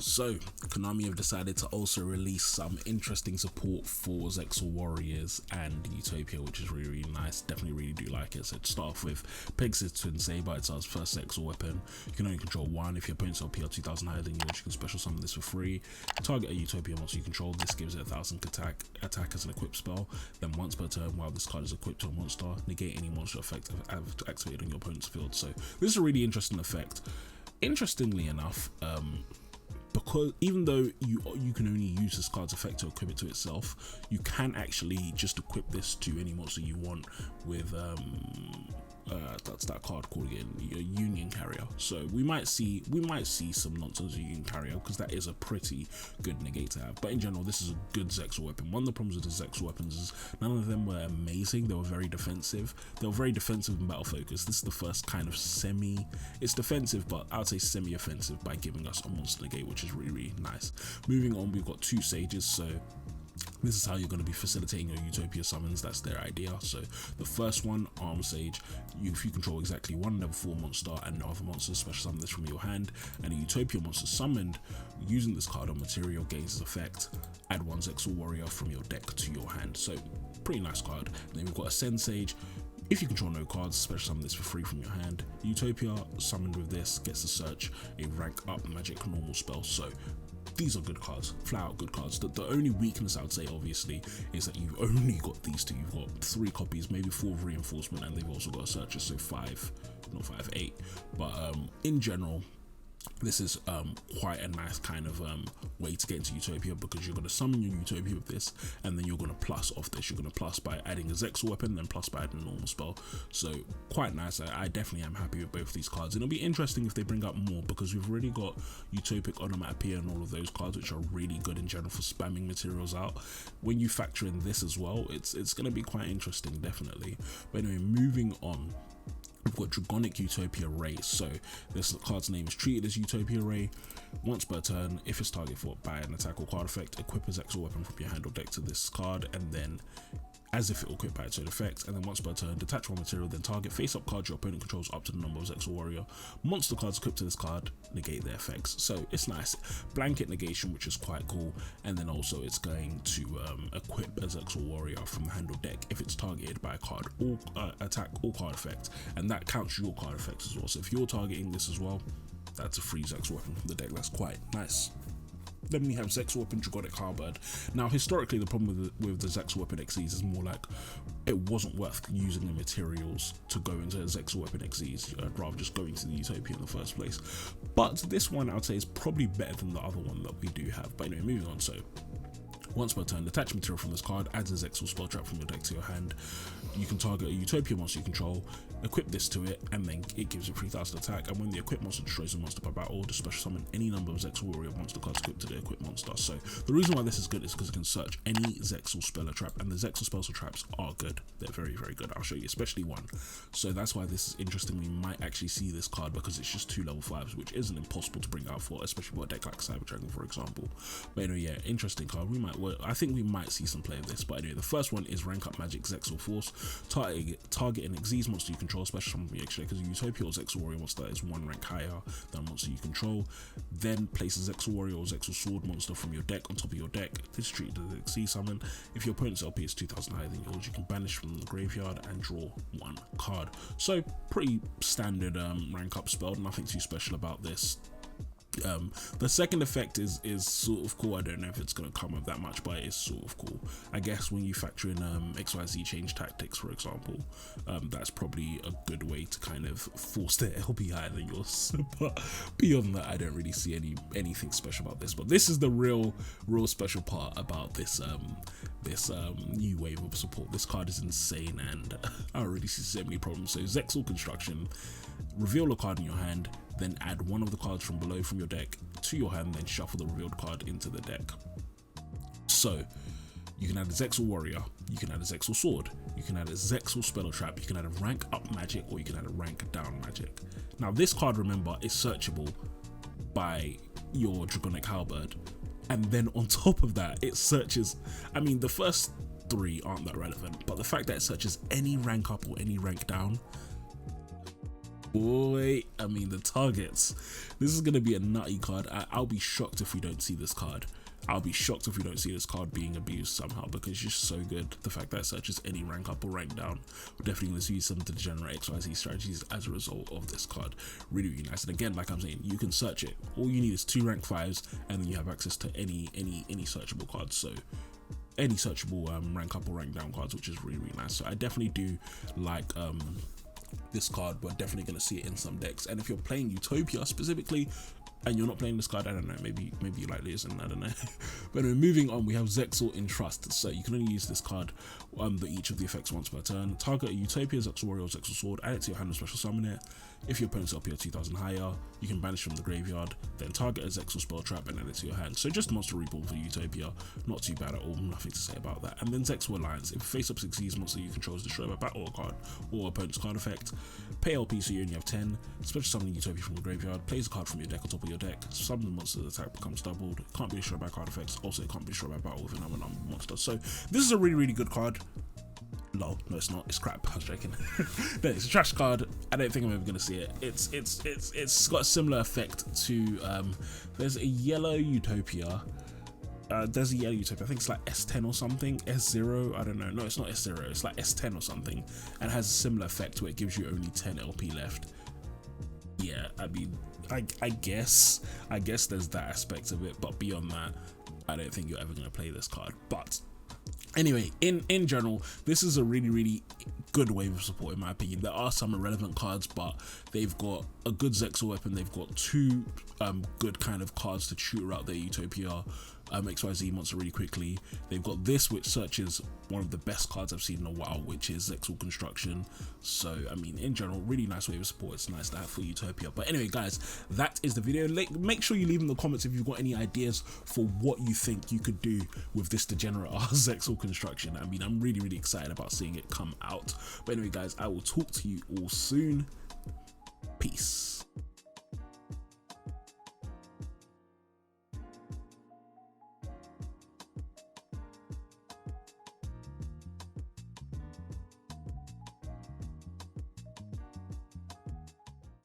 So, Konami have decided to also release some interesting support for ZEXAL Warriors and Utopia, which is really, really nice. Definitely really do like it. So to start off with, Pegasus Twin Saber, it's our first ZEXAL weapon. You can only control one. If your opponent's LPL 2000 higher than yours, you can special summon this for free. Target a Utopia monster you control. This gives it 1000 attack as an equipped spell. Then once per turn, while this card is equipped to a monster, negate any monster effect activated on your opponent's field. So this is a really interesting effect. Interestingly enough, because even though you can only use this card's effect to equip it to itself, you can actually just equip this to any monster you want with that's that card called again, your Union Carrier. So we might see some nonsense Union Carrier, because that is a pretty good negate to have. But in general, this is a good ZEXAL weapon. One of the problems with the ZEXAL weapons is none of them were amazing. They were very defensive. They were very defensive and battle focused. This is the first kind of it's defensive, but I would say semi-offensive by giving us a monster negate, which is really, really nice. Moving on, we've got 2 sages. So this is how you're going to be facilitating your Utopia summons. That's their idea. So the first one, Arm Sage, if you control exactly one level 4 monster and no other monsters, special summon this from your hand, and a Utopia monster summoned using this card on material gains its effect, add 1 ZEXAL Warrior from your deck to your hand. So pretty nice card. And then we've got Ascend Sage. If you control no cards, special summon this for free from your hand. Utopia summoned with this gets to search a rank up magic normal spell. So these are good cards, flat out good cards. The only weakness I would say, obviously, is that you've only got these 2. You've got 3 copies, maybe 4 of reinforcement, and they've also got a searcher, so 8. But in general, this is quite a nice kind of way to get into Utopia, because you're going to summon your Utopia with this, and then you're going to plus off this. You're going to plus by adding a ZEXAL weapon, then plus by adding a normal spell. So quite nice. I definitely am happy with both of these cards, and it'll be interesting if they bring up more, because we've already got Utopic Onomatopoeia and all of those cards, which are really good in general for spamming materials out. When you factor in this as well, it's going to be quite interesting, definitely. But anyway, moving on, we've got Dragonic Utopia Ray. So this card's name is treated as Utopia Ray. Once per turn, if it's target fought by an attack or card effect, equip a ZEXAL weapon from your hand or deck to this card, and then as if it will equip by its own effect. And then once per turn, detach 1 material, then target face-up cards your opponent controls up to the number of ZEXAL Warrior. Monster cards equipped to this card negate their effects. So it's nice. Blanket negation, which is quite cool. And then also it's going to equip a ZEXAL Warrior from the hand or deck if it's targeted by a card or attack or card effect. And that counts your card effects as well. So if you're targeting this as well, that's a free ZEXAL weapon from the deck. That's quite nice. Then we have ZEXAL Weapon Dragonic Halberd. Now, historically, the problem with the ZEXAL Weapon XEs is more like it wasn't worth using the materials to go into ZEXAL Weapon XEs. I'd rather just go into the Utopia in the first place. But this one, I would say, is probably better than the other one that we do have. But anyway, moving on. So once per turn, detach material from this card, adds a ZEXAL spell trap from your deck to your hand. You can target a Utopia monster you control, equip this to it, and then it gives it 3000 attack. And when the equipped monster destroys a monster by battle, just special summon any number of ZEXAL Warrior monster cards equipped to the equipped monster. So the reason why this is good is because it can search any ZEXAL spell or trap, and the ZEXAL spells or traps are good. They're very, very good. I'll show you, especially one. So that's why this is interesting. We might actually see this card because it's just 2 level 5s, which isn't impossible to bring out for, especially for a deck like Cyber Dragon, for example. But anyway, yeah, interesting card. I think we might see some play of this. But anyway, the first one is rank up magic ZEXAL Force. Target an Xyz monster you control, special summon from your extra deck as a Utopia or ZEXAL Warrior monster is 1 rank higher than a monster you control. Then place a ZEXAL Warrior or ZEXAL Sword monster from your deck on top of your deck. This is treated as an Xyz summon. If your opponent's LP is 2000 higher than yours, you can banish from the graveyard and draw 1 card. So pretty standard rank up spell, nothing too special about this. The second effect is sort of cool. I don't know if it's going to come up that much, but it's sort of cool. I guess when you factor in XYZ change tactics, for example, that's probably a good way to kind of force their LP higher than yours. But beyond that, I don't really see anything special about this. But this is the real special part about this new wave of support. This card is insane, and I don't really see so many problems. So ZEXAL Construction, reveal a card in your hand, then add 1 of the cards from below from your deck to your hand, then shuffle the revealed card into the deck. So you can add a ZEXAL Warrior, you can add a ZEXAL Sword, you can add a ZEXAL Spell or Trap, you can add a rank up magic, or you can add a rank down magic. Now this card, remember, is searchable by your Dragonic Halberd, and then on top of that it searches, I mean the first 3 aren't that relevant, but the fact that it searches any rank up or any rank down, Boy, I mean, the targets. This is going to be a nutty card. I'll be shocked if we don't see this card. I'll be shocked if we don't see this card being abused somehow, because it's just so good. The fact that it searches any rank up or rank down. We're definitely going to see some degenerate XYZ strategies as a result of this card. Really, really nice. And again, like I'm saying, you can search it. All you need is 2 rank 5s, and then you have access to any searchable cards. So any searchable rank up or rank down cards, which is really, really nice. So I definitely do like this card. We're definitely going to see it in some decks. And if you're playing Utopia specifically, and you're not playing this card, I don't know, maybe you like this, and I don't know. But anyway, moving on, we have ZEXAL Entrust. So you can only use this card each of the effects once per turn. Target a Utopia, ZEXAL Warrior, or ZEXAL Sword, add it to your hand and special summon it. If your opponent's LP 2000 higher, you can banish from the graveyard, then target a ZEXAL spell trap and add it to your hand. So just monster reborn for Utopia, not too bad at all, nothing to say about that. And then ZEXAL Alliance, if face up succeeds, monster you control is destroyed by battle card or opponent's card effect. Pay LP so you only have 10, special summon Utopia from the graveyard, plays a card from your deck on top of your deck, summon the monster's attack becomes doubled, can't be destroyed by card effects, also it can't be destroyed by battle with another monster. So this is a really, really good card. Lol, no it's not, it's crap, I was joking. No, it's a trash card. I don't think I'm ever gonna see it. It's got a similar effect to there's a yellow Utopia. There's a yellow Utopia, I think it's like S10 or something, S0, I don't know. No, it's not S0, it's like S10 or something, and has a similar effect where it gives you only 10 LP left. Yeah, I mean, I guess there's that aspect of it, but beyond that, I don't think you're ever gonna play this card. But anyway, in general, this is a really, really good wave of support in my opinion. There are some irrelevant cards, but they've got a good ZEXAL weapon. They've got 2 good kind of cards to tutor out their Utopia XYZ monster really quickly. They've got this, which searches one of the best cards I've seen in a while, which is ZEXAL Construction. So I mean, in general, really nice wave of support. It's nice to have for Utopia. But anyway guys, that is the video. Make sure you leave in the comments if you've got any ideas for what you think you could do with this degenerate ZEXAL Construction. I mean, I'm really, really excited about seeing it come out. But anyway guys, I will talk to you all soon. Peace.